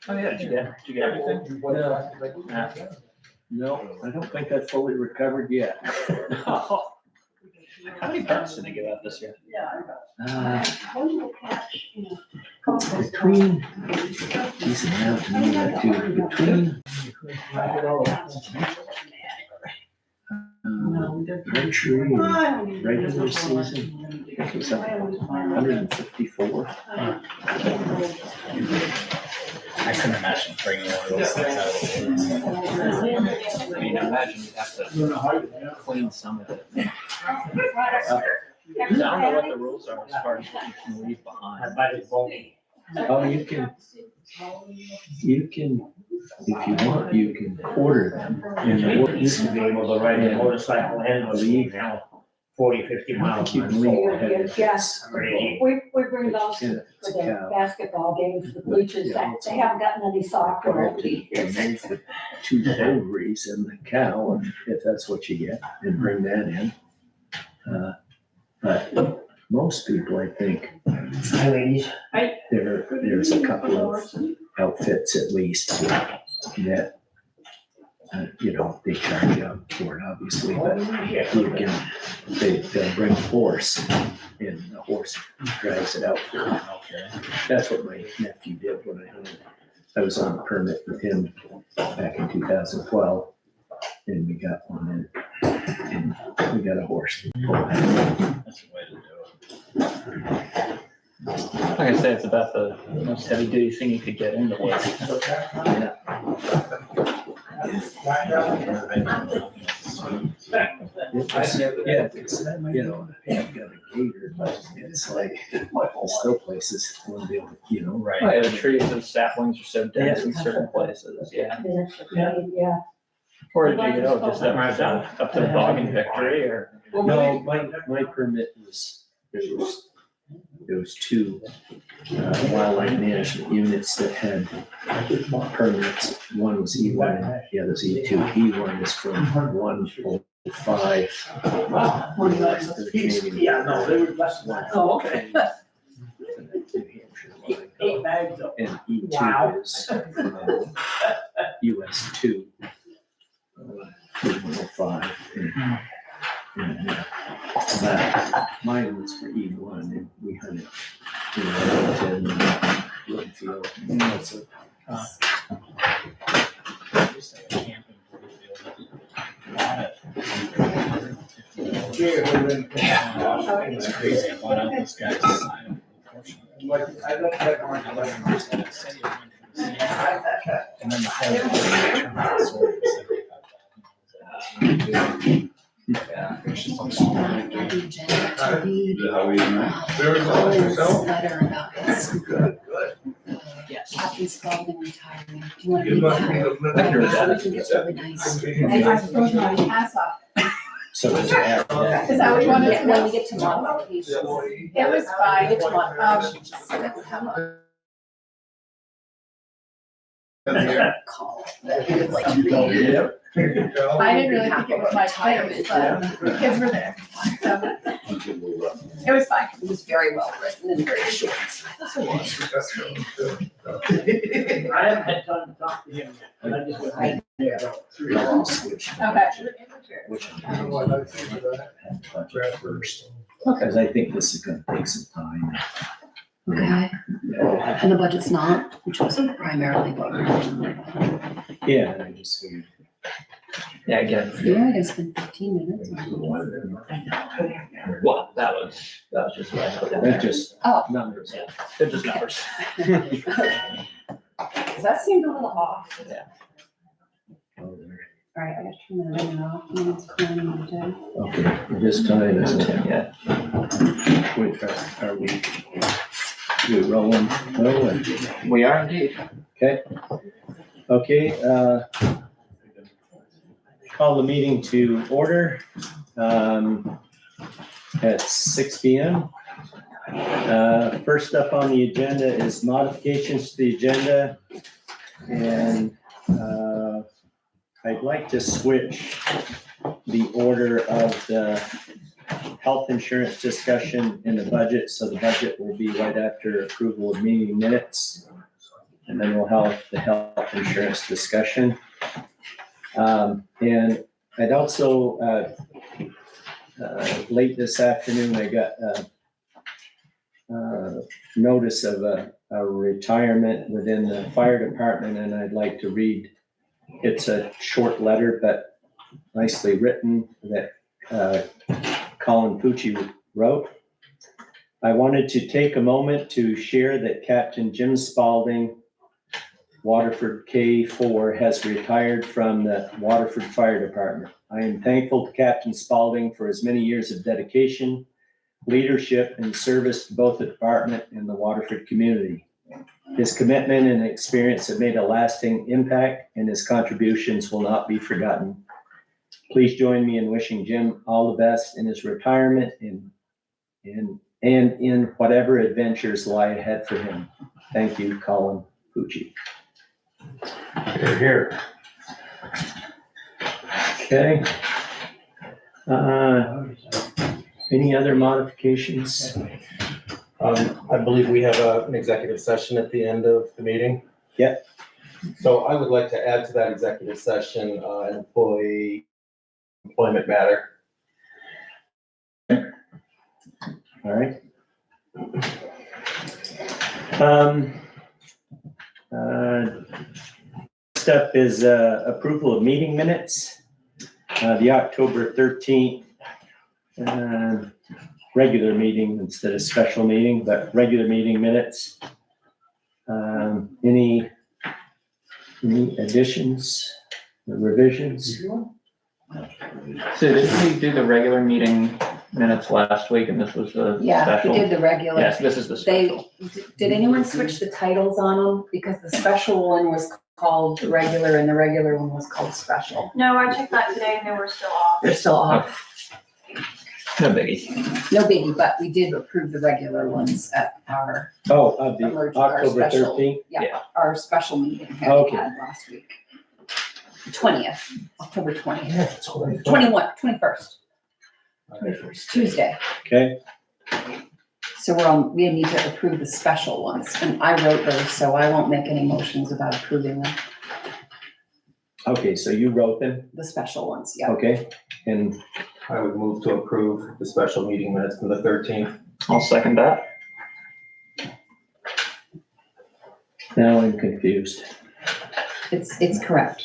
Oh yeah, did you get everything? No, I don't think I fully recovered yet. How many parts did they give out this year? Between, geez, now to me that too, between entry and regular season, it was up 154. I couldn't imagine bringing one of those things out. I mean, imagine you'd have to clean some of it. I don't know what the rules are as far as what you can leave behind. Oh, you can, if you want, you can order them. And Used to be able to ride a motorcycle and leave now 40, 50 I miles. think you can leave ahead if it's. We bring those for the basketball games, the bleachers, they haven't gotten any soccer. Remove the two ovaries and the cow, if that's what you get, and bring that in. But most people, I think, Hi, ladies. there's a couple of outfits at least that, they charge you for it, obviously, but you can, they'll bring a horse and the horse drives it out for you. That's what my nephew did when I was on a permit with him back in 2012, and we got one and we got a horse. That's the way to do it. Like I say, it's about the most heavy duty thing you could get into with. Yeah. It's, I've got a gator, but it's like, there's still places when they, Right, the trees and saplings are so dense in certain places, yeah. Yeah. Where did you go, just up to the Dog and Victory, or? No, my permit was, there was two wildlife management units that had permits. One was E1 and the other was E2. E1 is from 105. Yeah, no, they were less than that. Oh, okay. New Hampshire line. 8 bags of. And E2 Wow. is US 2. 105. Mine was for E1 and we hunted in Woodfield. That's it. It's crazy, I bought out this guy's side. I looked at one. And then the whole yeah, it's just like small. On the agenda to read How are you, man? Cole's letter about his Good. Captain Spaulding retiring. Do you want to You read must that? be the. I think it's really nice. I suppose my pass off. So is that. Is that what you wanted Yeah, to when know? we get to modifications. It was fine. Get to modifications, so that we have a call. Like, I didn't really think it was my place, but the kids were there. So it was fine. It was very well written and very short. I haven't had time to talk to him yet, and I just went right there. Okay. Which first, because I think this is gonna take some time. Okay, and the budget's not, which was primarily what we're doing. Yeah, and I just figured. Yeah, again, Yeah, I can spend 15 minutes. well, that was just what I put in That there. just Oh. numbers. Yeah, they're just numbers. That seemed a little off. Oh, there. All right, I got to turn that in off. It's cleaning the day. Okay, this time is, Yeah. wait, are we rolling? We are indeed. Okay, call the meeting to order, at 6 PM. First up on the agenda is modifications to the agenda. And, I'd like to switch the order of the health insurance discussion in the budget, so the budget will be right after approval of meeting minutes. And then we'll have the health insurance discussion. And I'd also, late this afternoon, I got notice of a retirement within the fire department, and I'd like to read. It's a short letter, but nicely written, that Colin Pucci wrote. I wanted to take a moment to share that Captain Jim Spalding, Waterford K4, has retired from the Waterford Fire Department. I am thankful to Captain Spalding for his many years of dedication, leadership, and service to both the department and the Waterford community. His commitment and experience have made a lasting impact, and his contributions will not be forgotten. Please join me in wishing Jim all the best in his retirement and in whatever adventures lie ahead for him. Thank you, Colin Pucci. Here, here. Okay. Any other modifications? I believe we have an executive session at the end of the meeting. Yep. So I would like to add to that executive session, employment matter. All right. Next up is approval of meeting minutes. The October 13th regular meeting instead of special meeting, but regular meeting minutes. Any additions or revisions? So didn't we do the regular meeting minutes last week and this was the Yeah, special? we did the regular. Yes, this is the special. Did anyone switch the titles on them? Because the special one was called the regular and the regular one was called special. No, I checked that today and they were still off. They're still off. No biggie. No biggie, but we did approve the regular ones at our, Oh, of the Emerge- our October special. 13th? our special meeting that we Okay. had last week. 20th, October 20th, Yeah, that's what I thought. 21st, Tuesday. Okay, So we need to approve the special ones, and I wrote those, so I won't make any motions about approving them, okay, so you wrote them, the special ones, yeah. okay? And I would move to approve the special meeting minutes from the 13th. I'll second that. now I'm confused. It's correct.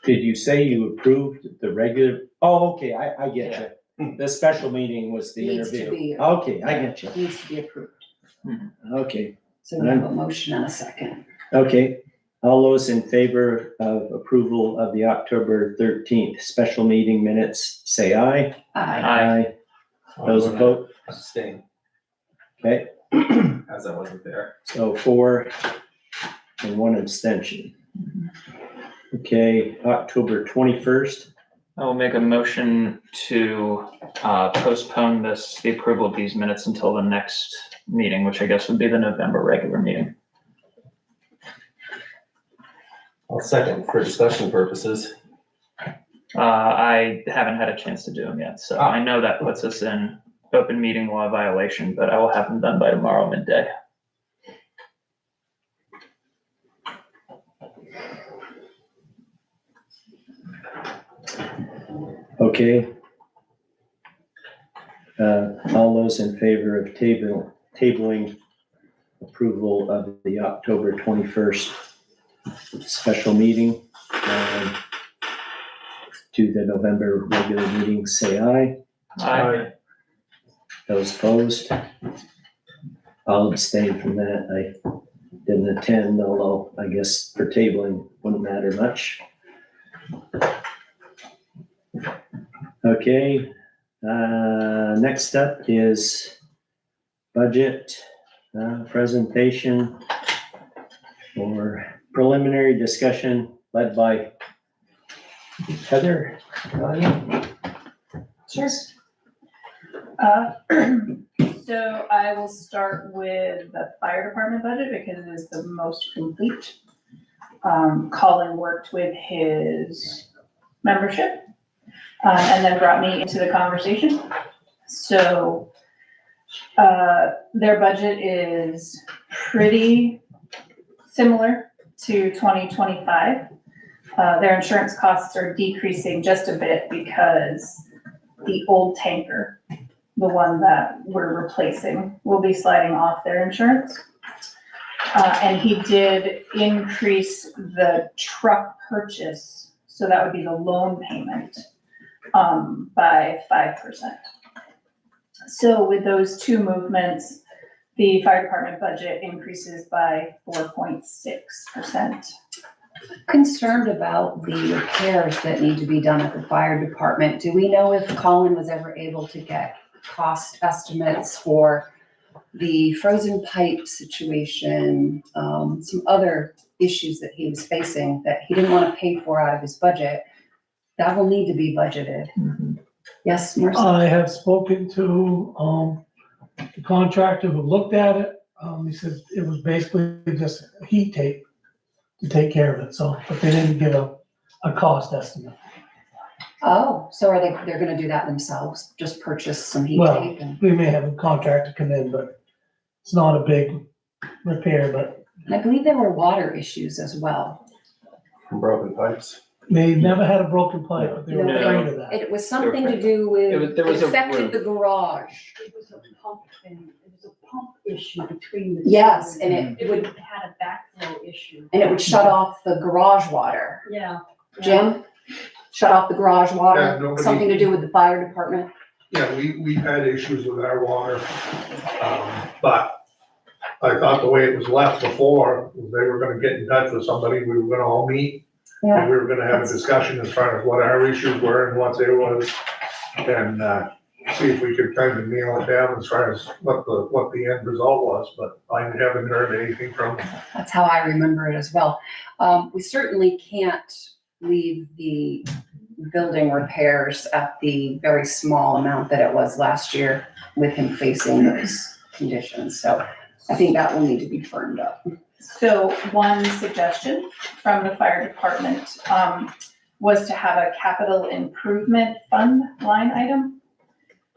Did you say you approved the regular? Oh, okay, I get you. The special meeting was the Needs to interview. be- Okay, I get you. Needs to be approved. Okay, So we have a motion and a second. okay. All those in favor of approval of the October 13th special meeting minutes, say aye. Aye. Those opposed? Abstain, Okay, as I wasn't there. so 4 and 1 abstention. Okay, October 21st. I will make a motion to postpone the approval of these minutes until the next meeting, which I guess would be the November regular meeting. I'll second for discussion purposes. I haven't had a chance to do them yet, so I know that puts us in open meeting law violation, but I will have them done by tomorrow midday. Okay. All those in favor of tabling approval of the October 21st special meeting to the November regular meeting, say aye. Aye. Those opposed? I'll abstain from that. I didn't attend, although I guess for tabling wouldn't matter much. Okay, next up is budget presentation or preliminary discussion led by Heather. Sure. So I will start with the fire department budget because it is the most complete. Colin worked with his membership and then brought me into the conversation. So, their budget is pretty similar to 2025. Their insurance costs are decreasing just a bit because the old tanker, the one that we're replacing, will be sliding off their insurance. And he did increase the truck purchase, so that would be the loan payment, by 5%. So with those two movements, the fire department budget increases by 4.6%. Concerned about the repairs that need to be done at the fire department. Do we know if Colin was ever able to get cost estimates for the frozen pipe situation, some other issues that he was facing that he didn't want to pay for out of his budget? That will need to be budgeted. Yes, Marcy? I have spoken to, the contractor who looked at it. He said it was basically just heat tape to take care of it, so, but they didn't give a cost estimate. Oh, so they're gonna do that themselves, just purchase some heat Well, tape and we may have a contractor come in, but it's not a big repair, but I believe there were water issues as well. Broken pipes. they never had a broken pipe, but they were No. afraid of that. It was something to do with, There was it a affected roof. the garage. It was a pump thing, it was a pump issue between the two. Yes, and it It would, had a backflow issue. and it would shut off the garage water. Yeah. Jim? Shut off the garage Yeah, water, nobody- something to do with the fire department? Yeah, we've had issues with our water, but I thought the way it was left before, they were gonna get in touch with somebody, we were gonna all meet, Yeah. and we were gonna have a discussion as far as what our issues were and what there was, and, see if we could kind of nail it down as far as what the end result was, but I haven't heard anything from them. That's how I remember it as well. We certainly can't leave the building repairs at the very small amount that it was last year with him facing those conditions. So I think that will need to be firmed up. So one suggestion from the fire department, was to have a capital improvement fund line item.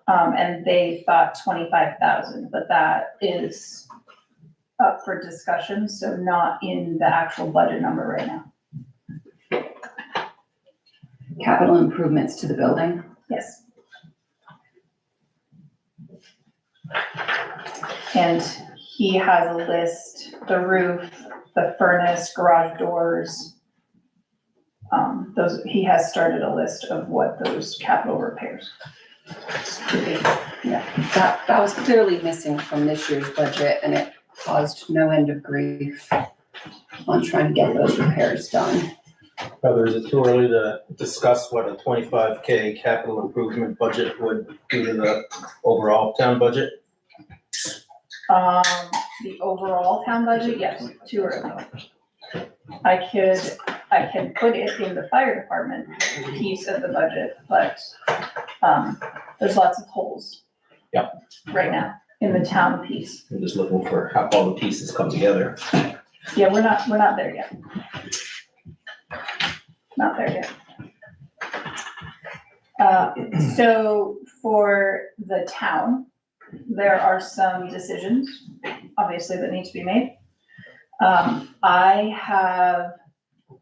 And they thought 25,000, but that is up for discussion, so not in the actual budget number right now. Capital improvements to the building. Yes. And he has a list, the roof, the furnace, garage doors. He has started a list of what those capital repairs. Yeah, that was clearly missing from this year's budget and it caused no end of grief on trying to get those repairs done. Heather, is it too early to discuss what a 25K capital improvement budget would do to the overall town budget? The overall town budget, yes, too early. I can put it in the fire department piece of the budget, but, there's lots of holes. Yep. Right now, in the town piece. I'm just looking for how all the pieces come together. Yeah, we're not there yet. Not there yet. So for the town, there are some decisions, obviously, that need to be made. I have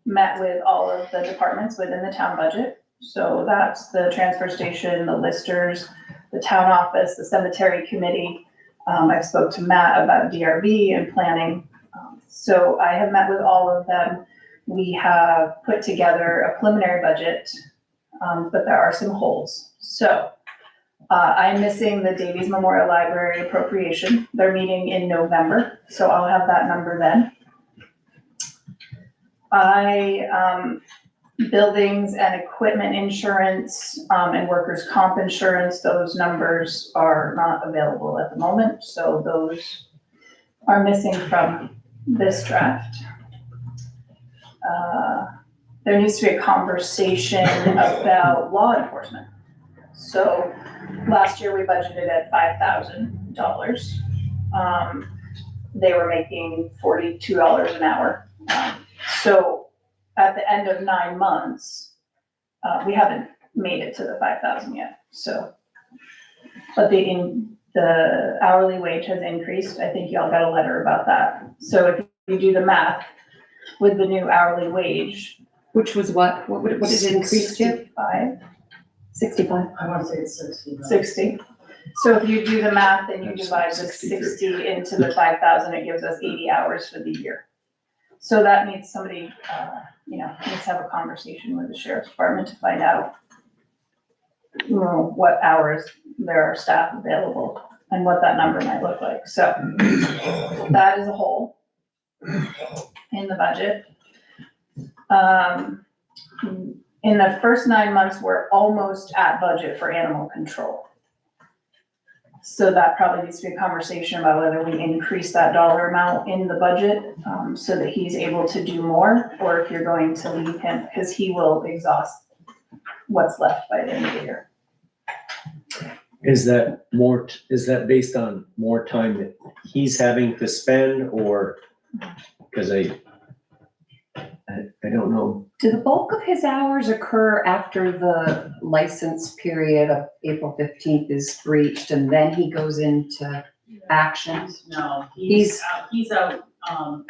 met with all of the departments within the town budget. So that's the transfer station, the listers, the town office, the cemetery committee. I've spoke to Matt about DRB and planning. So I have met with all of them. We have put together a preliminary budget, but there are some holes. So I'm missing the Davies Memorial Library appropriation. They're meeting in November, so I'll have that number then. Buildings and equipment insurance, and workers' comp insurance, those numbers are not available at the moment, so those are missing from this draft. There needs to be a conversation about law enforcement. So last year we budgeted at $5,000. They were making $42 an hour. So at the end of 9 months, we haven't made it to the 5,000 yet, so. But the hourly wage has increased. I think y'all got a letter about that. So if you do the math with the new hourly wage. Which was what did it increase to? 65. I wanna say it's 60. 60. So if you do the math and you That's divide the 63. 60 into the 5,000, it gives us 80 hours for the year. So that needs somebody, needs to have a conversation with the sheriff's department to find out, what hours there are staff available and what that number might look like. So that is a hole in the budget. In the first 9 months, we're almost at budget for animal control. So that probably needs to be a conversation about whether we increase that dollar amount in the budget, so that he's able to do more, or if you're going to leave him, because he will exhaust what's left by the end of the year. Is that based on more time that he's having to spend, or, because I don't know. Do the bulk of his hours occur after the license period of April 15th is reached and then he goes into action? No, He's- he's out,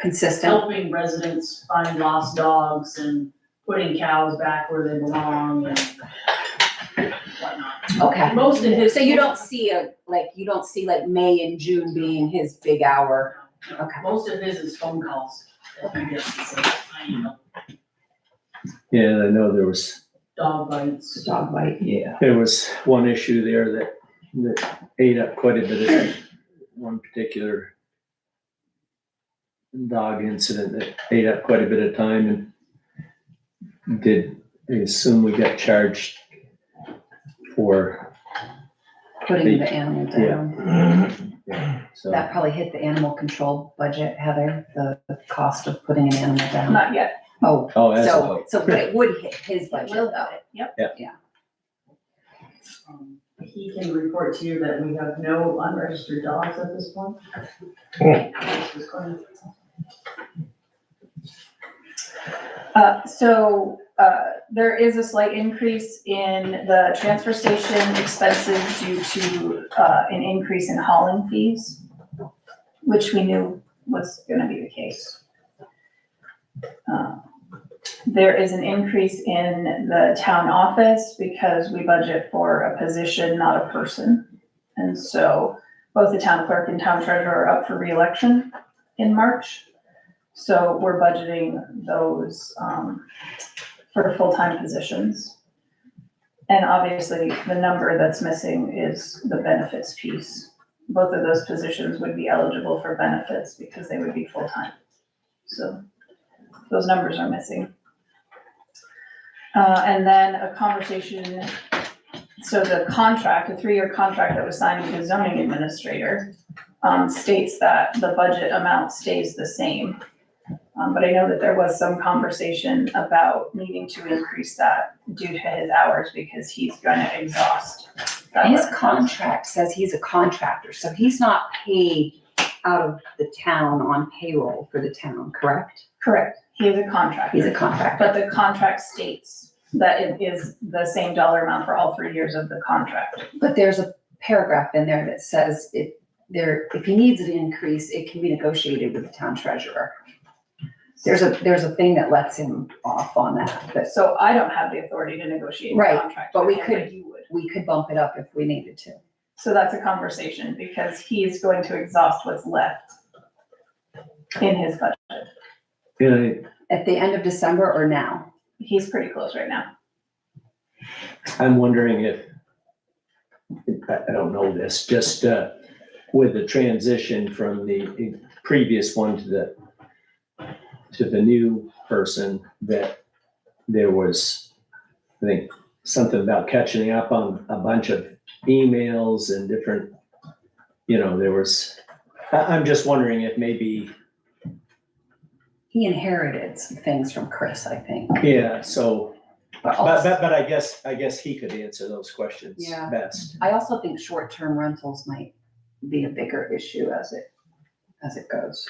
Consistent? helping residents find lost dogs and putting cows back where they belong and whatnot. Okay. Most of his. So you don't see like May and June being his big hour? Okay. Most of his is phone calls. That he gets to say, I need help. Yeah, I know there was, Dog bites. Dog bite. Yeah. there was one issue there that ate up quite a bit of one particular dog incident that ate up quite a bit of time, and I assume we got charged for, Putting the animal down. so. That probably hit the animal control budget, Heather, the cost of putting an animal down. Not yet. Oh, Oh, as a so, whole. but it would hit his budget Will though. Yep. He can report to you that we have no unregistered dogs at this point. There is a slight increase in the transfer station expenses due to, an increase in hauling fees, which we knew was gonna be the case. There is an increase in the town office because we budget for a position, not a person. And so both the town clerk and town treasurer are up for reelection in March. So we're budgeting those, for full-time positions. And obviously, the number that's missing is the benefits piece. Both of those positions would be eligible for benefits because they would be full-time. So those numbers are missing. And then a conversation, so the contract, a 3-year contract that was signed with the zoning administrator, states that the budget amount stays the same. But I know that there was some conversation about needing to increase that due to his hours because he's gonna exhaust. that His revenue. contract says he's a contractor, so he's not paid out of the town on payroll for the town, correct? Correct, he is a contractor. He's a contractor. But the contract states that it is the same dollar amount for all 3 years of the contract. But there's a paragraph in there that says if he needs an increase, it can be negotiated with the town treasurer. There's a thing that lets him off on that, but So I don't have the authority to negotiate the Right, contract. but with we him, could- you would. we could bump it up if we needed to. So that's a conversation because he's going to exhaust what's left in his budget. Yeah, At the end of December or now? He's pretty close right now. I'm wondering if, I don't know this, just, with the transition from the previous one to the new person, that there was, I think, something about catching up on a bunch of emails and different, there was, I'm just wondering if maybe, He inherited some things from Chris, I think. yeah, so, But but also, I guess he could answer those questions Yeah. best. I also think short-term rentals might be a bigger issue as it goes.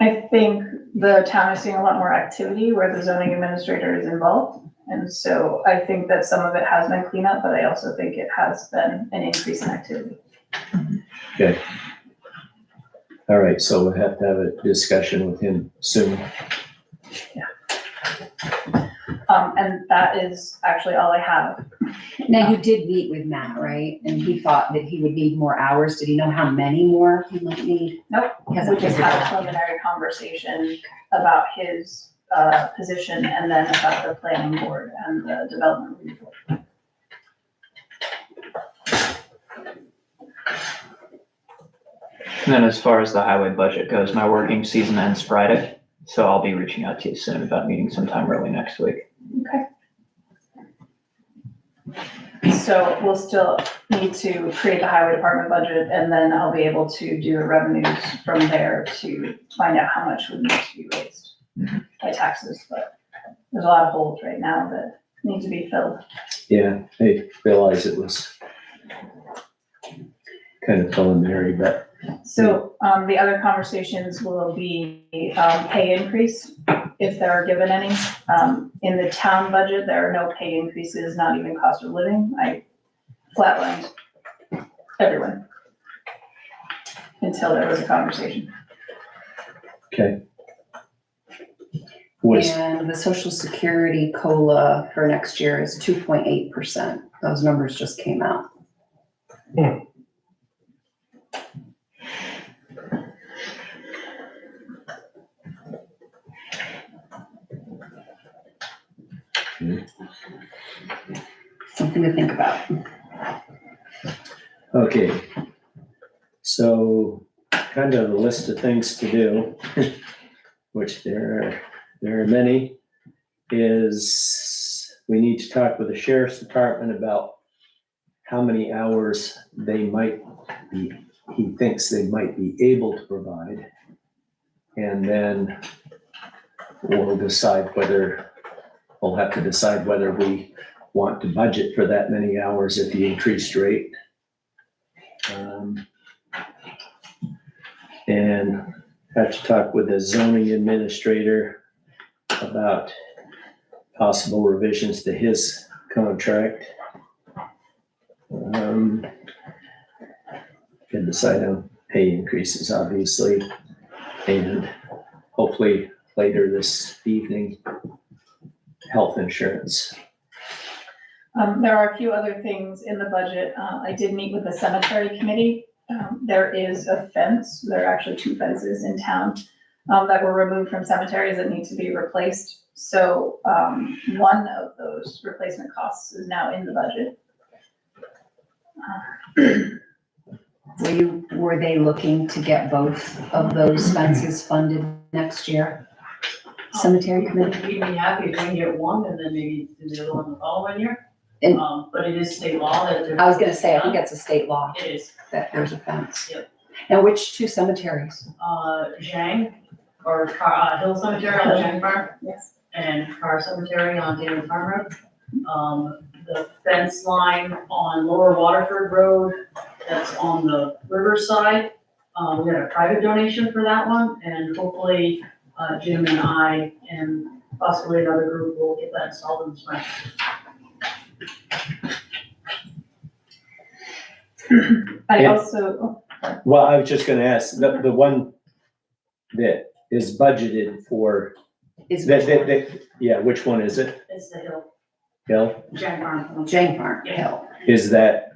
I think the town is seeing a lot more activity where the zoning administrator is involved. And so I think that some of it has been cleanup, but I also think it has been an increase in activity. Okay. All right, so we'll have to have a discussion with him soon. And that is actually all I have. Now, you did meet with Matt, right? And he thought that he would need more hours. Did he know how many more he might need? Nope, He we hasn't just figured had it a out. preliminary conversation about his position and then about the planning board and the development report. And then as far as the highway budget goes, my working season ends Friday, so I'll be reaching out to you soon about meeting sometime early next week. So we'll still need to create the highway department budget, and then I'll be able to do the revenues from there to find out how much would need to be raised by taxes, but there's a lot of holes right now that need to be filled. Yeah, I realize it was kind of preliminary, but So, the other conversations will be, pay increase, if there are given any. In the town budget, there are no pay increases, not even cost of living. I flatlined everyone until there was a conversation. okay. Was, And the social security COLA for next year is 2.8%. Those numbers just came out. Something to think about. okay. So kind of a list of things to do, which there are many, is we need to talk with the sheriff's department about how many hours they might be, he thinks they might be able to provide. And then we'll have to decide whether we want to budget for that many hours at the increased rate. And have to talk with the zoning administrator about possible revisions to his contract. Can decide on pay increases, obviously, and hopefully later this evening, health insurance. There are a few other things in the budget. I did meet with the cemetery committee. There is a fence, there are actually 2 fences in town that were removed from cemeteries that need to be replaced. So one of those replacement costs is now in the budget. Were they looking to get both of those fences funded next year? Cemetery committee? We'd be happy if we can get one and then maybe do the other one the following year. And- But it is state law that. I was gonna say, I think that's a state law It is, that there's a fence. Yep. Now, which 2 cemeteries? Zhang, or Hill Cemetery on Zhang Farm, Yes. and Carr Cemetery on David Farm Road. The fence line on Lower Waterford Road, that's on the river side. We got a private donation for that one, and hopefully, Jim and I and possibly another group will get that installed in the spring. I Yeah. also, Well, I was just gonna ask, the one that is budgeted for, Is yeah, which one is it? It's the Hill, Bill, Zhang Farm. Jane Farm Yeah. Hill. is that,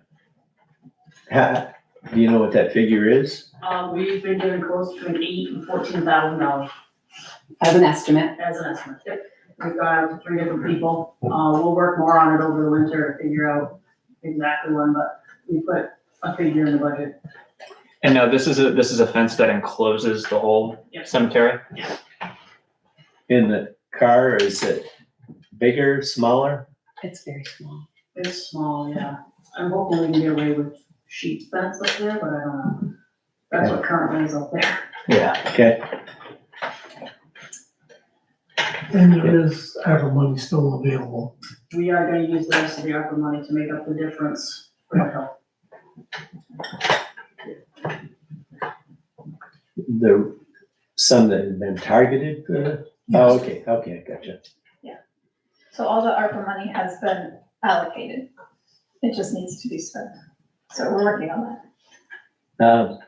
do you know what that figure is? We've been doing quotes between $8,000 and $14,000 As an estimate. as an estimate. Yep. We've got out to 3 different people. We'll work more on it over the winter to figure out exactly when, but we put a figure in the budget. And no, this is a fence that encloses the whole Yep. cemetery. In the car, is it bigger, smaller? It's very small. It's small, yeah. I'm hoping we can get away with sheet fence up there, but I don't know. That's what currently is up there. Yeah. Okay, And there is ARPA money still available. We are gonna use the rest of the ARPA money to make up the difference for the help. some that have been targeted for, oh, okay, I gotcha. So all the ARPA money has been allocated. It just needs to be spent. So we're working on that.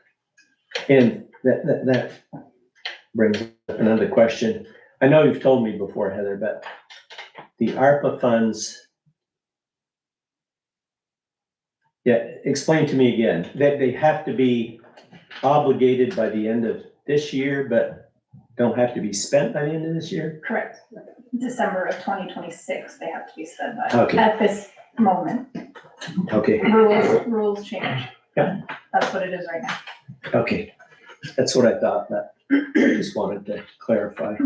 And that brings up another question. I know you've told me before, Heather, but the ARPA funds, explain to me again, that they have to be obligated by the end of this year, but don't have to be spent by the end of this year? Correct. December of 2026, they have to be spent by, Okay. at this moment. Okay, Rules change. Yeah. That's what it is right now. okay. That's what I thought, but just wanted to clarify.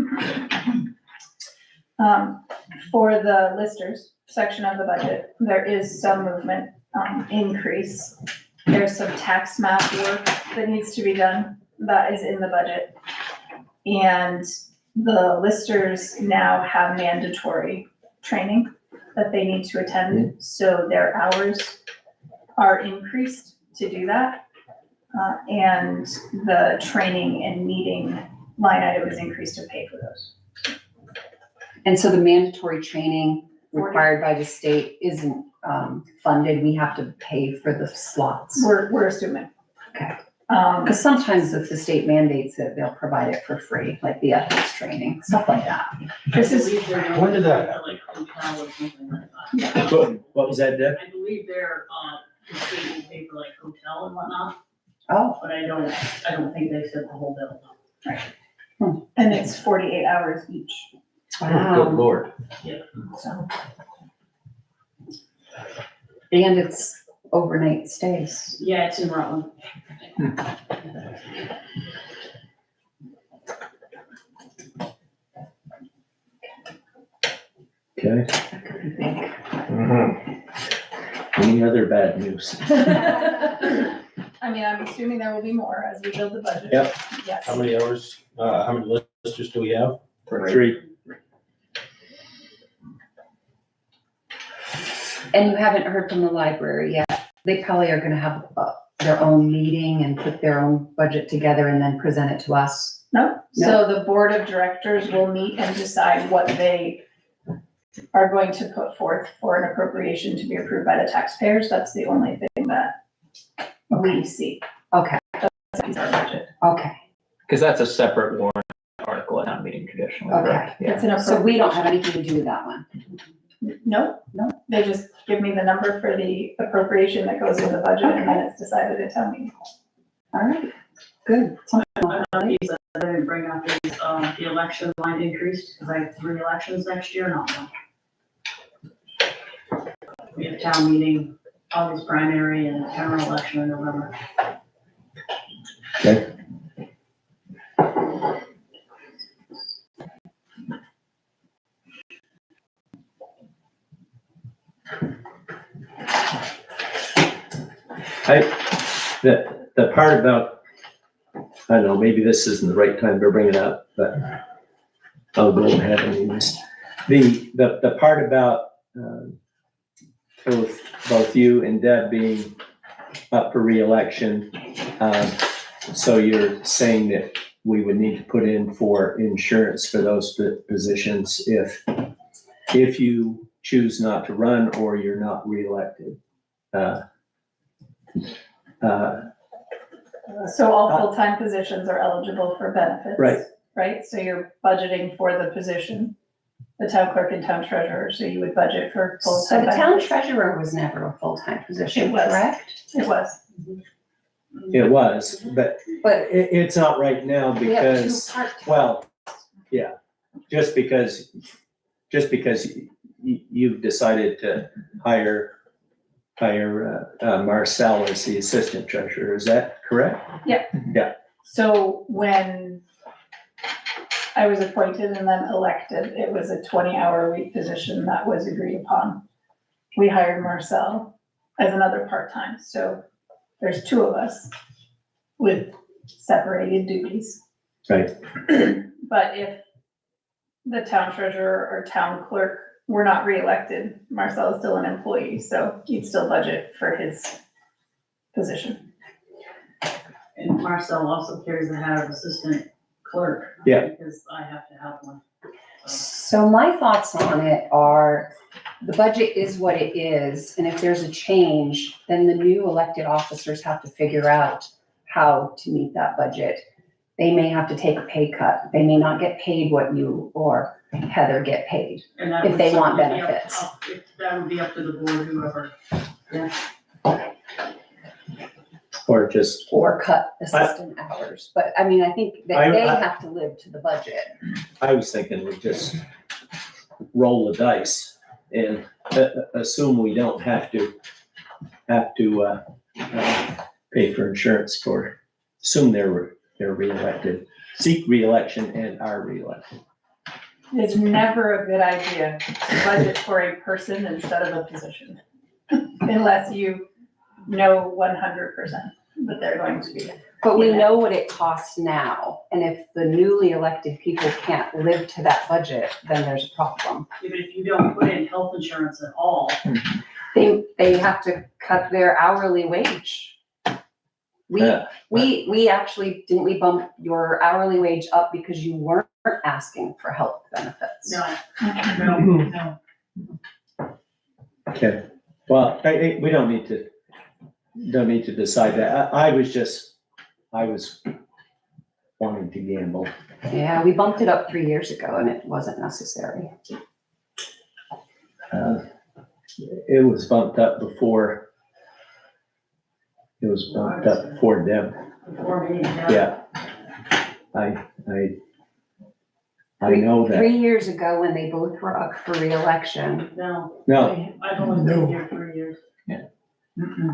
For the listers section of the budget, there is some movement, increase. There's some tax map work that needs to be done that is in the budget. And the listers now have mandatory training that they need to attend, so their hours are increased to do that. And the training and meeting line item is increased to pay for those. And so the mandatory training required by the state isn't funded, we have to pay for the slots. We're assuming. Okay. Because sometimes if the state mandates it, they'll provide it for free, like the ethics training, stuff like that. This is, When did that Like hotel or something like that. What was that, Deb? I believe they're, the state will pay for like hotel and whatnot, Oh, but I don't think they said the whole bill. and it's 48 hours each. Good wow. Lord. So And it's overnight stays. Yeah, it's in Rutland. Okay. That could be big. Any other bad news? I mean, I'm assuming there will be more as we build the budget. Yep. Yes. How many hours, how many listers do we have? 3. And you haven't heard from the library yet. They probably are gonna have their own meeting and put their own budget together and then present it to us. No, so the board of directors will meet and decide what they are going to put forth for an appropriation to be approved by the taxpayers. That's the only thing that we see. Okay, That's our budget. okay, Because that's a separate warrant article at town meeting traditionally. okay. correct? Yeah. It's an So we don't have appropriation. anything to do with that one. No, they just give me the number for the appropriation that goes in the budget and then it's decided at town meeting. All right, good. I don't know if you said I didn't bring up is, the election line increased, because I have 3 elections next year, not 1. We have town meeting, August primary, and general election in November. Okay. The part about, I don't know, maybe this isn't the right time to bring it up, but I'll go ahead anyways. The part about both you and Deb being up for reelection, so you're saying that we would need to put in for insurance for those positions if you choose not to run or you're not reelected. So all full-time positions are eligible for benefits. Right. Right, so you're budgeting for the position, the town clerk and town treasurer, so you would budget for So full-time the town benefits. treasurer was never a full-time position, It was. correct? It was. It was, but But it's not right now we have 2 because, part-time. well, yeah, just because you've decided to hire Marcel as the assistant treasurer, is that correct? So when I was appointed and then elected, it was a 20-hour-a-week position that was agreed upon. We hired Marcel as another part-time, so there's 2 of us with separated duties. Right. But if the town treasurer or town clerk were not reelected, Marcel is still an employee, so you'd still budget for his position. And Marcel also carries the hat of assistant clerk. Yeah. Because I have to have one. So my thoughts on it are, the budget is what it is, and if there's a change, then the new elected officers have to figure out how to meet that budget. They may have to take a pay cut. They may not get paid what you or Heather get paid. And that If would they want certainly be up- benefits. That would be up to the board, whoever. Or just, Or cut assistant hours. But I mean, I think that they I- have to live to the budget. I was thinking we just roll the dice and assume we don't have to pay for insurance for, assume they're reelected, seek reelection and are reelected. It's never a good idea to budget for a person instead of a position. Unless you know 100% that they're going to be. But we know what it costs now, and if the newly elected people can't live to that budget, then there's a problem. Even if you don't put in health insurance at all, They have to cut their hourly wage. We actually, didn't we bump your hourly wage up because you weren't asking for health benefits? no. Okay, well, we don't need to decide that. I was wanting to gamble. Yeah, we bumped it up 3 years ago and it wasn't necessary. It was bumped up before. It was bumped up before Deb. Before me, Yeah. I know that. 3 years ago, when they both were up for reelection, No, No, I've only been here 3 years.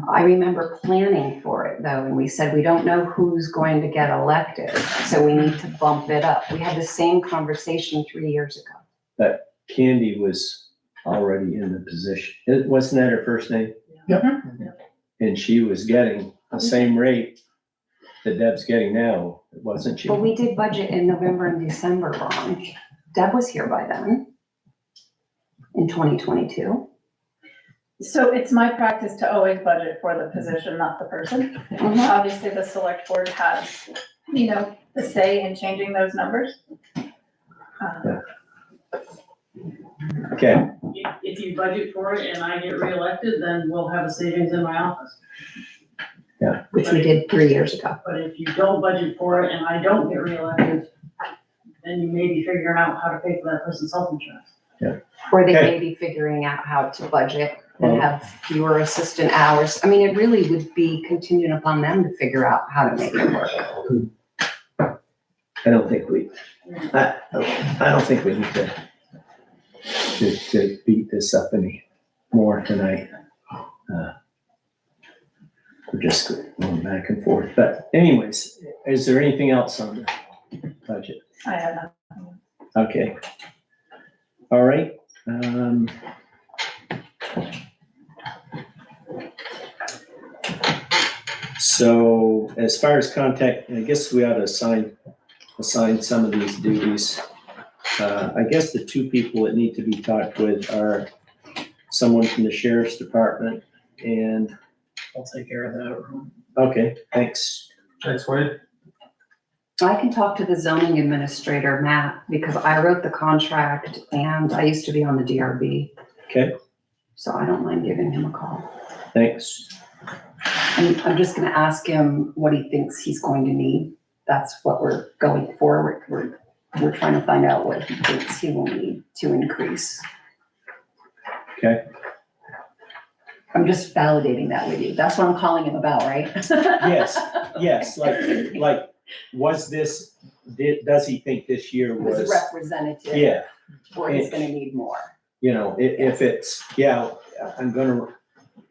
I remember planning for it though, and we said, we don't know who's going to get elected, so we need to bump it up. We had the same conversation 3 years ago. Candy was already in the position. Wasn't that her first name? Yep. And she was getting the same rate that Deb's getting now, wasn't she? But we did budget in November and December, Ron. Deb was here by then, in 2022. So it's my practice to always budget for the position, not the person. Obviously, the select board has, the say in changing those numbers. Okay, If you budget for it and I get reelected, then we'll have a savings in my office. Which we did 3 years ago. But if you don't budget for it and I don't get reelected, then you may be figuring out how to pay for that person's health insurance. Or they Okay. may be figuring out how to budget and have fewer assistant hours. I mean, it really would be contingent upon them to figure out how to make it work. I don't think we need to beat this up any more tonight. We're just going back and forth, but anyways, is there anything else on the budget? I have not. Okay. All right. So as far as contact, I guess we ought to assign some of these duties. I guess the two people that need to be talked with are someone from the sheriff's department and, I'll take care of that. okay, thanks. Thanks, Wade. I can talk to the zoning administrator, Matt, because I wrote the contract and I used to be on the DRB. Okay, So I don't mind giving him a call. thanks. And I'm just gonna ask him what he thinks he's going to need. That's what we're going for. We're trying to find out what he thinks he will need to increase. Okay. I'm just validating that with you. That's what I'm calling him about, right? Yes, like, was this, does he think this year Was was? representative. Yeah, Or he's gonna need more. if it's, I'm gonna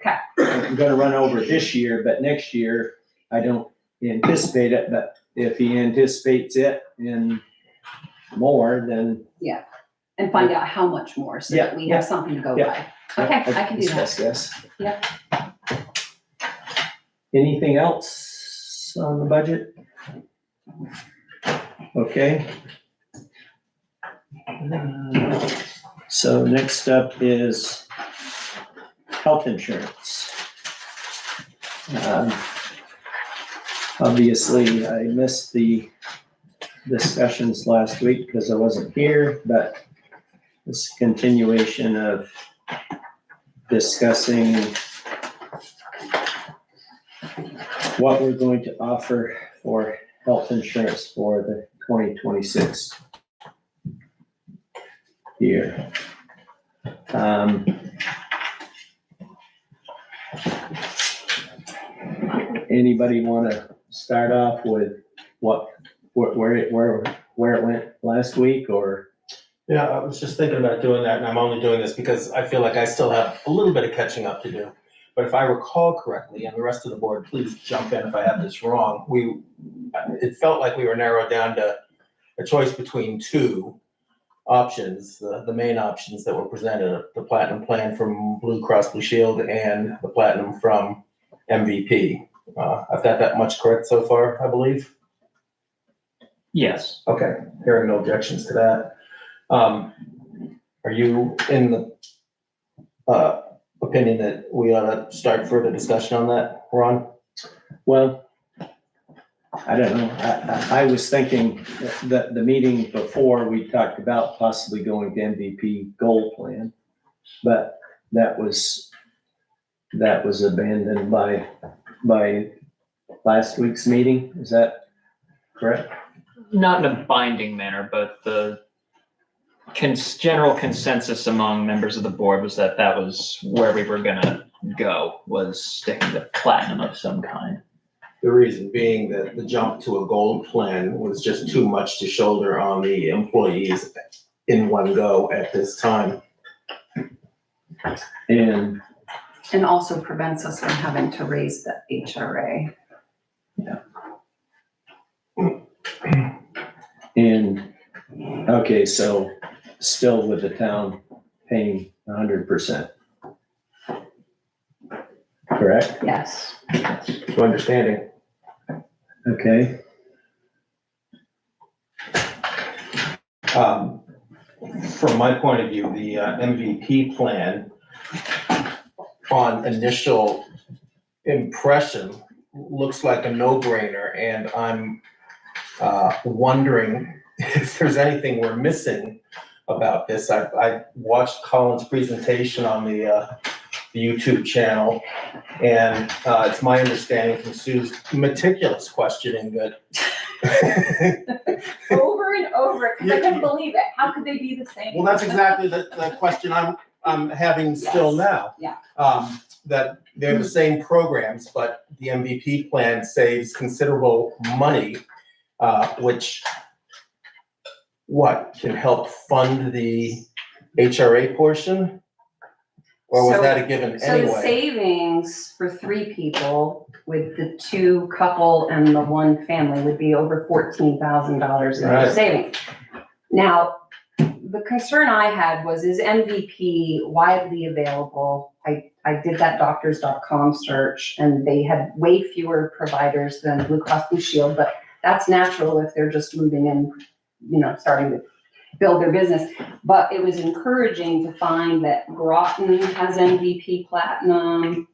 Okay. run over this year, but next year, I don't anticipate it, but if he anticipates it and more, then. And find out how much more, so that we have something to go by. Okay, I can do that. Yes. Yep. Anything else on the budget? Okay. So next up is health insurance. Obviously, I missed the discussions last week because I wasn't here, but This is a continuation of discussing what we're going to offer for health insurance for the 2026 year. Anybody want to start off with where it went last week, or? Yeah, I was just thinking about doing that, and I'm only doing this because I feel like I still have a little bit of catching up to do. But if I recall correctly, and the rest of the board, please jump in if I have this wrong, it felt like we were narrowed down to a choice between two options, the main options that were presented, the Platinum plan from Blue Cross Blue Shield and the Platinum from MVP. I've got that much correct so far, I believe. Yes. Okay, hearing no objections to that. Are you in the opinion that we ought to start further discussion on that, Ron? Well, I don't know. I was thinking that the meeting before, we talked about possibly going to MVP gold plan, but that was abandoned by last week's meeting. Is that correct? Not in a binding manner, but the general consensus among members of the board was that was where we were gonna go, was sticking to platinum of some kind. The reason being that the jump to a gold plan was just too much to shoulder on the employees in one go at this time. And also prevents us from having to raise the HRA. And, okay, so still with the town paying 100%. Correct? Yes. To understanding. Okay. From my point of view, the MVP plan on initial impression looks like a no-brainer, and I'm wondering if there's anything we're missing about this. I watched Colin's presentation on the YouTube channel, and it's my understanding from Sue's meticulous questioning that Over and over, because I couldn't believe it. How could they be the same? well, that's exactly the question I'm having still now. Yeah. That they're the same programs, but the MVP plan saves considerable money, which can help fund the HRA portion? Or was that a given So the anyway? savings for 3 people with the 2 couple and the 1 family would be over $14,000 in Right. savings. Now, the concern I had was, is MVP widely available? I did that doctors.com search, and they had way fewer providers than Blue Cross Blue Shield, but that's natural if they're just moving in, starting to build their business. But it was encouraging to find that Groton has MVP Platinum,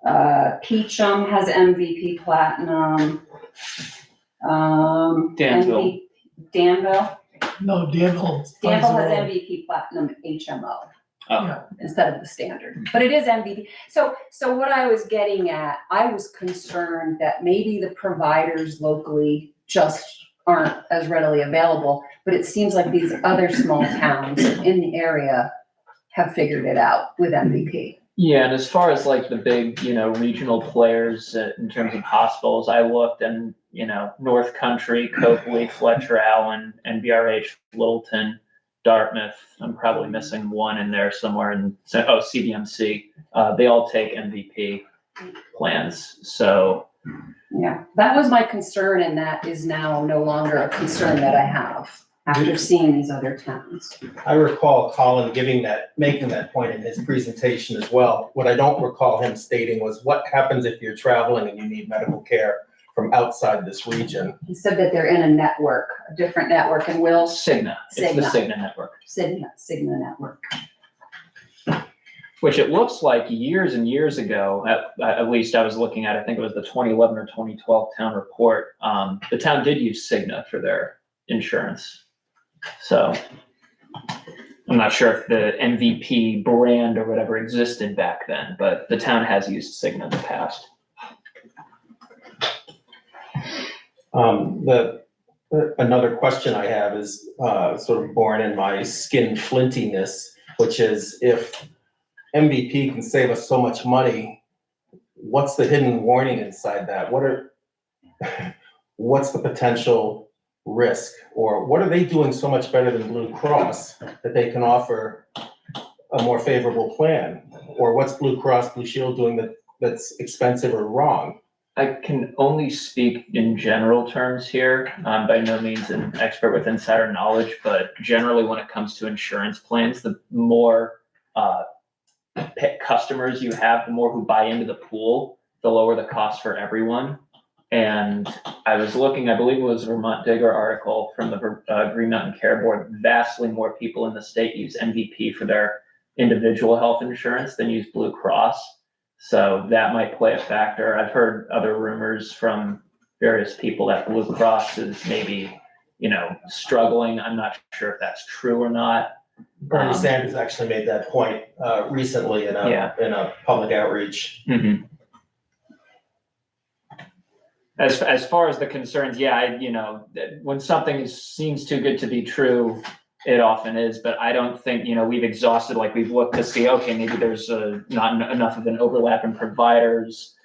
Peachum has MVP Platinum, Danville. Danville No, Danville. has MVP Platinum HMO. Oh. Instead of the standard, but it is MVP. So what I was getting at, I was concerned that maybe the providers locally just aren't as readily available, but it seems like these other small towns in the area have figured it out with MVP. Yeah, and as far as like the big, regional players in terms of hospitals, I looked and, North Country, Copley, Fletcher Allen, NBRH, Littleton, Dartmouth, I'm probably missing one in there somewhere, CDMC, they all take MVP plans, so. Yeah, that was my concern, and that is now no longer a concern that I have after seeing these other towns. I recall Colin making that point in his presentation as well. What I don't recall him stating was what happens if you're traveling and you need medical care from outside this region. He said that they're in a network, a different network, and will Cigna, it's the Cigna network. Cigna network. Which it looks like years and years ago, at least I was looking at, I think it was the 2011 or 2012 town report. The town did use Cigna for their insurance. So I'm not sure if the MVP brand or whatever existed back then, but the town has used Cigna in the past. Another question I have is sort of born in my skin flintiness, which is if MVP can save us so much money, what's the hidden warning inside that? What's the potential risk? Or what are they doing so much better than Blue Cross that they can offer a more favorable plan? Or what's Blue Cross Blue Shield doing that's expensive or wrong? I can only speak in general terms here. I'm by no means an expert with insider knowledge, but generally when it comes to insurance plans, the more customers you have, the more who buy into the pool, the lower the cost for everyone. And I was looking, I believe it was a Vermont Digger article from the Green Mountain Care Board, vastly more people in the state use MVP for their individual health insurance than use Blue Cross. So that might play a factor. I've heard other rumors from various people that Blue Cross is maybe, struggling. I'm not sure if that's true or not. Bernie Sanders actually made that point recently in a public outreach. Mm-hmm. As far as the concerns, when something seems too good to be true, it often is, but I don't think, we've exhausted, we've looked to see, okay, maybe there's not enough of an overlap in providers.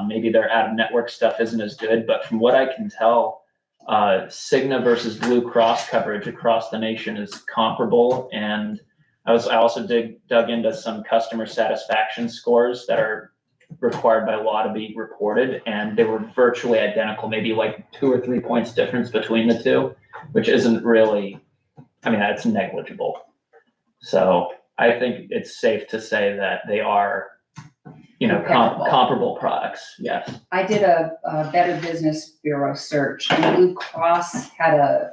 Maybe their out-of-network stuff isn't as good, but from what I can tell, Cigna versus Blue Cross coverage across the nation is comparable. And I also dug into some customer satisfaction scores that are required by law to be reported, and they were virtually identical, maybe 2 or 3 points difference between the two, which isn't really, that's negligible. So I think it's safe to say that they are, comparable products. Yes. I did a Better Business Bureau search, and Blue Cross had a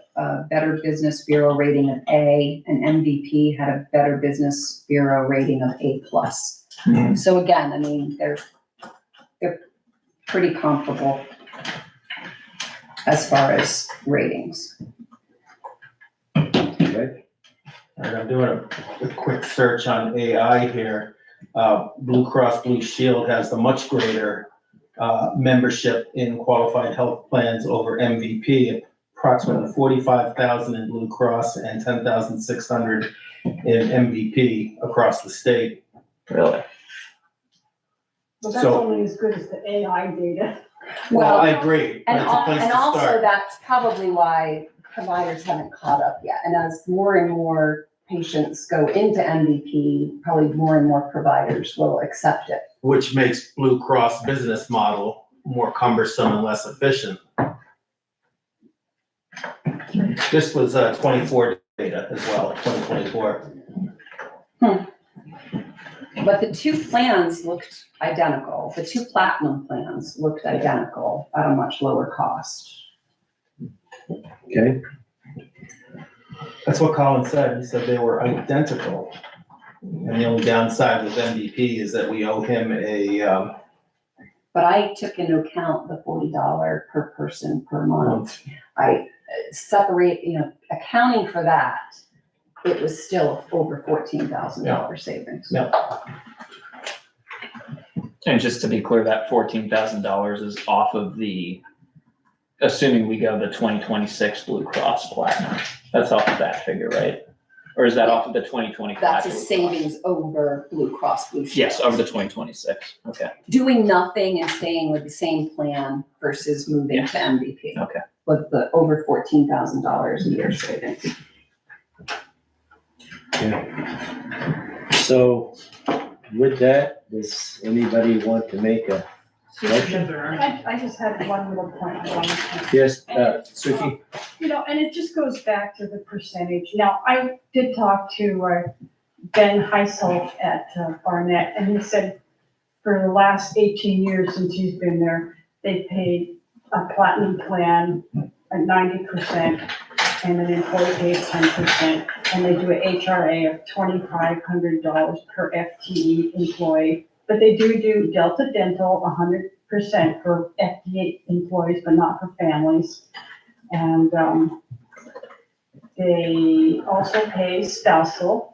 Better Business Bureau rating of A, and MVP had a Better Business Bureau rating of A+. Mm-hmm. So again, they're pretty comparable as far as ratings. Okay. And I'm doing a quick search on AI here. Blue Cross Blue Shield has the much greater membership in qualified health plans over MVP, approximately 45,000 in Blue Cross and 10,600 in MVP across the state. Really? Well, that's So- only as good as the AI data. Well, I agree, but And it's a place to also start. that's probably why providers haven't caught up yet. And as more and more patients go into MVP, probably more and more providers will accept it. Which makes Blue Cross business model more cumbersome and less efficient. This was 24 data as well, 2024. But the two plans looked identical. The two platinum plans looked identical at a much lower cost. Okay. That's what Colin said. He said they were identical. And the only downside with MVP is that we owe him a But I took into account the $40 per person per month. I separate, accounting for that, it was still over $14,000 savings. Yeah. And just to be clear, that $14,000 is off of assuming we go the 2026 Blue Cross Platinum. That's off of that figure, right? Or is that off of the 2025? That's a Blue Cross? savings over Blue Cross Blue Shield. Yes, over the 2026. Okay. Doing nothing and staying with the same plan versus moving to MVP. Okay. With the over $14,000 a year savings. So with that, does anybody want to make a motion? I just had one little point I wanted to. Yes, Suki? And it just goes back to the percentage. Now, I did talk to Ben Heisel at Barnett, and he said for the last 18 years since he's been there, they paid a platinum plan at 90%, and an employee pays 10%, and they do an HRA of $2,500 per FTE employee. But they do Delta Dental 100% for FTE employees, but not for families. And they also pay spousal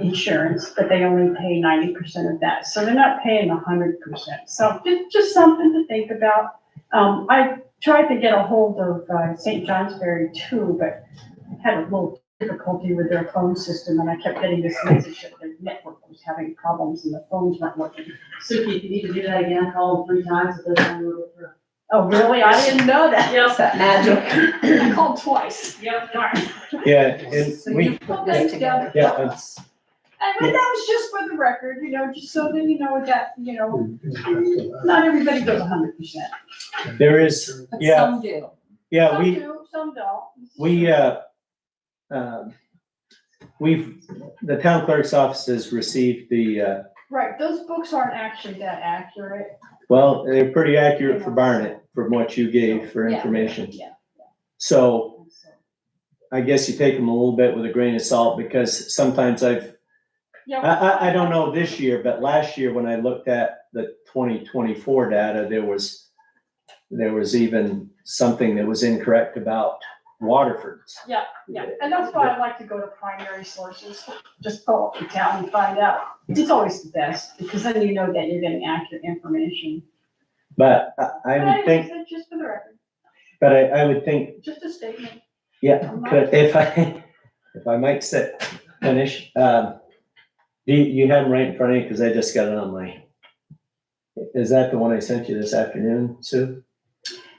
insurance, but they only pay 90% of that, so they're not paying 100%. So just something to think about. I tried to get a hold of St. Johnsbury too, but had a little difficulty with their phone system, and I kept getting this message that their network was having problems and the phones weren't working. Suki, if you need to do that again, call them 3 times, it doesn't go through. Oh, really? I didn't know that. Is that magic? I called twice. Yep. Darn. Yeah, and So we, you put this together. yeah, And that was just for the record, just so that you know that, not everybody goes 100%. there is, But yeah, some do. yeah, Some we, do, some don't. the town clerk's office has received the, Right, those books aren't actually that accurate. well, they're pretty accurate for Barnet, from what you gave for Yeah, information. Yeah. So I guess you take them a little bit with a grain of salt, because sometimes I don't know this year, but last year when I looked at the 2024 data, there was even something that was incorrect about Waterford's. Yeah, and that's why I like to go to primary sources, just go up to town and find out. It's always the best, because then you know that you're getting accurate information. But I would think, But just for the record, but I would think, just a statement. yeah, if I might finish, you have them right in front of you, because I just got it on my, is that the one I sent you this afternoon, Sue?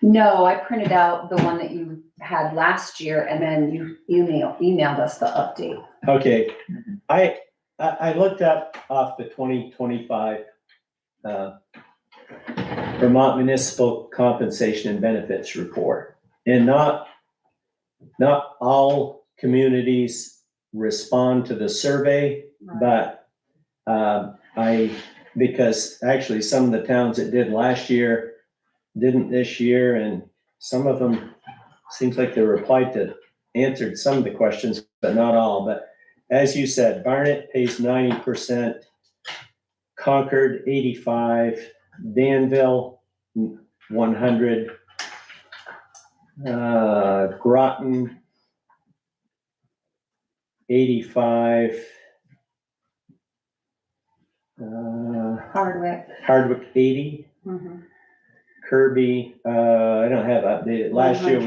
No, I printed out the one that you had last year, and then you emailed us the update. Okay, I looked up off the 2025 Vermont Municipal Compensation and Benefits Report, and not all communities respond to the survey, but because actually some of the towns that did last year didn't this year, and some of them seems like they answered some of the questions, but not all. But as you said, Barnet pays 90%, Concord 85, Danville 100, Groton 85, Hardwick 80. Mhm. Kirby, I don't have updated. Last year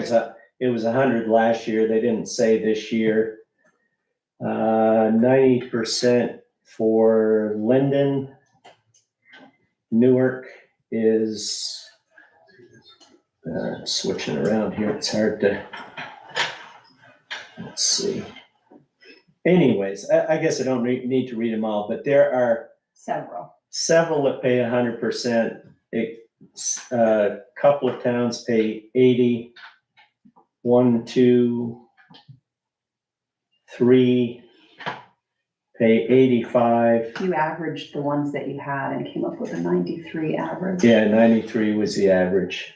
it was 100 last year. They didn't say this year. 90% for Linden. Newark is, switching around here. It's hard to, let's see. Anyways, I guess I don't need to read them all, but there are several that pay 100%. A couple of towns pay 80, 1, 2, 3 pay 85. You averaged the ones that you had and came up with a 93 average. Yeah, 93 was the average.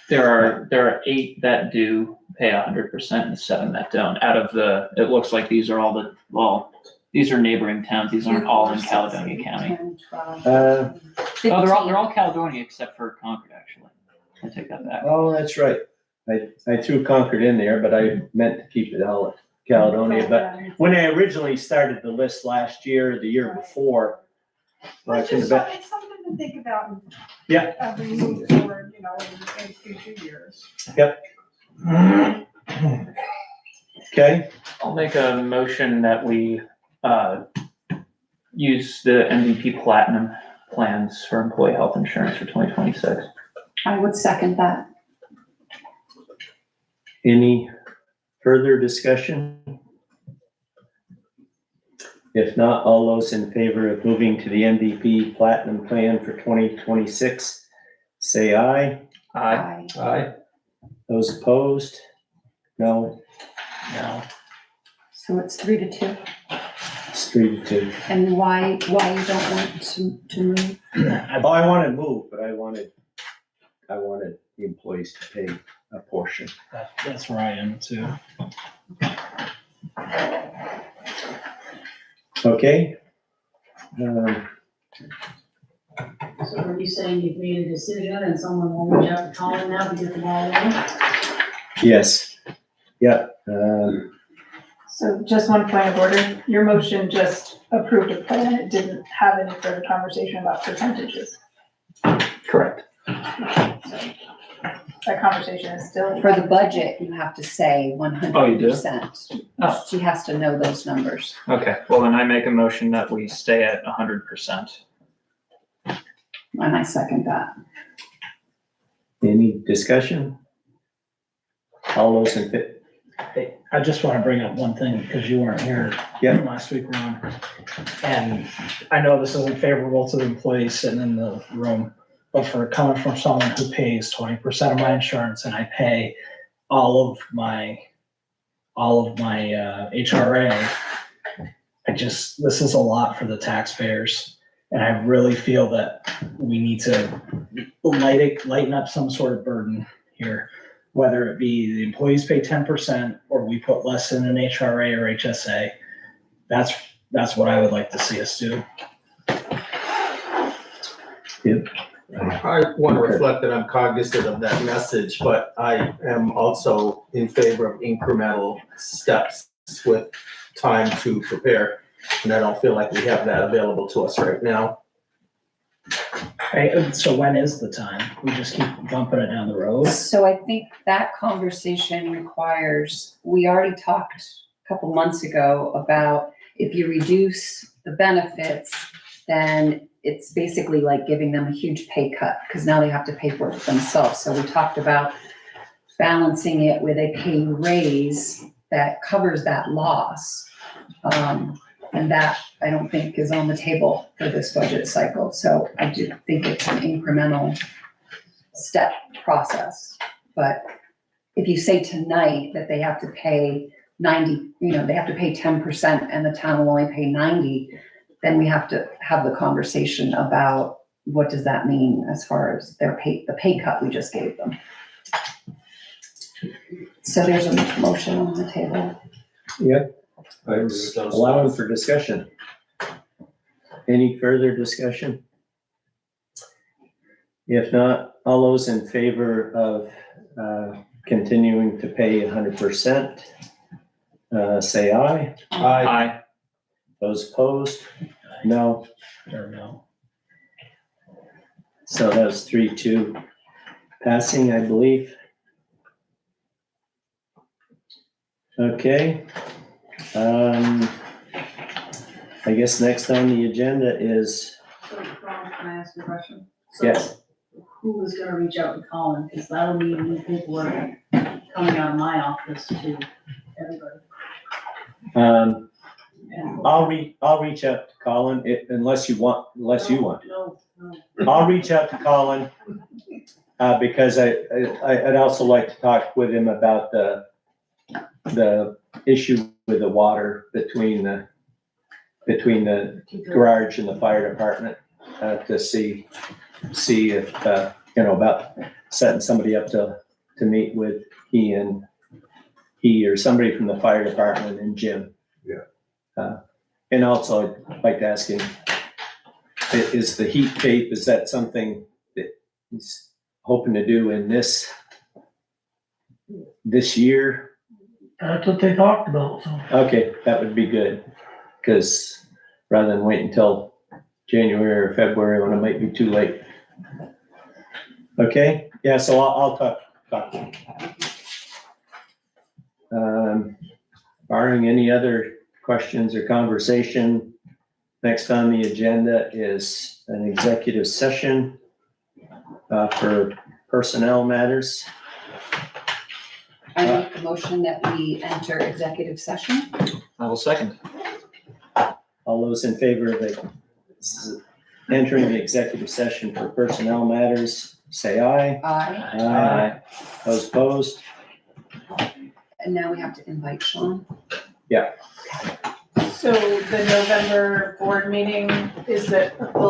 There are 8 that do pay 100% and 7 that don't. Out of it looks like these are all these are neighboring towns. These aren't all in Caledonia County. 10, 12, Oh, 15. they're all Caledonia except for Concord, actually. I take that back. Oh, that's right. I threw Concord in there, but I meant to keep it all at Caledonia. But when I originally started the list last year, the year before, Well, it's something to think about. Yeah. As we move forward, in future years. Yep. Okay. I'll make a motion that we use the MVP Platinum plans for employee health insurance for 2026. I would second that. Any further discussion? If not, all those in favor of moving to the MVP Platinum plan for 2026, say aye. Aye. Aye. Those opposed? No. No. So it's 3-2. It's 3-2. And why you don't want to move? Oh, I want to move, but I wanted the employees to pay a portion. That's where I am too. Okay. So are you saying you've made a decision and someone will reach out to Colin now to get the ball rolling? Yes. Yep. So just one point of order, your motion just approved a plan, it didn't have any further conversation about percentages. Correct. That conversation is still. For the budget, you have to say 100%. Oh. She has to know those numbers. Okay, well then I make a motion that we stay at 100%. And I second that. Any discussion? All those in favor? Hey, I just want to bring up one thing because you weren't here Yeah. last week, Ron. And I know this isn't favorable to the employees sitting in the room, but for coming from someone who pays 20% of my insurance and I pay all of my HRA, this is a lot for the taxpayers. And I really feel that we need to lighten up some sort of burden here. Whether it be the employees pay 10% or we put less in an HRA or HSA, that's what I would like to see us do. I want to reflect that I'm cognizant of that message, but I am also in favor of incremental steps with time to prepare. And I don't feel like we have that available to us right now. Right, so when is the time? We just keep bumping it down the road? So I think that conversation requires, we already talked a couple months ago about if you reduce the benefits, then it's basically like giving them a huge pay cut because now they have to pay for it themselves. So we talked about balancing it with a pay raise that covers that loss. And that I don't think is on the table for this budget cycle. So I do think it's an incremental step process. But if you say tonight that they have to pay 90, they have to pay 10% and the town will only pay 90, then we have to have the conversation about what does that mean as far as the pay cut we just gave them. So there's a motion on the table. Yep. Allowing for discussion. Any further discussion? If not, all those in favor of continuing to pay 100%, say aye. Aye. Those opposed? No. Or no? So that was 3-2 passing, I believe. Okay. I guess next on the agenda is, So, Ron, can I ask you a question? yes, So, who was gonna reach out to Colin? Because that'll mean new paperwork coming out of my office to everybody. um, And- I'll reach out to Colin unless you want. No. I'll reach out to Colin, because I'd also like to talk with him about the issue with the water between the garage and the fire department, to see if, about setting somebody up to meet with he or somebody from the fire department and Jim. Yeah. And also I'd like to ask him, is the heat tape, is that something that he's hoping to do in this year? That's what they talked about, so. Okay, that would be good, because rather than wait until January or February when it might be too late. Okay, yeah, so I'll talk to him. Barring any other questions or conversation, next on the agenda is an executive session for personnel matters. I make the motion that we enter executive session. I will second. All those in favor of entering the executive session for personnel matters, say aye. Aye. Aye. Those opposed? And now we have to invite Sean. So the November board meeting, is it a full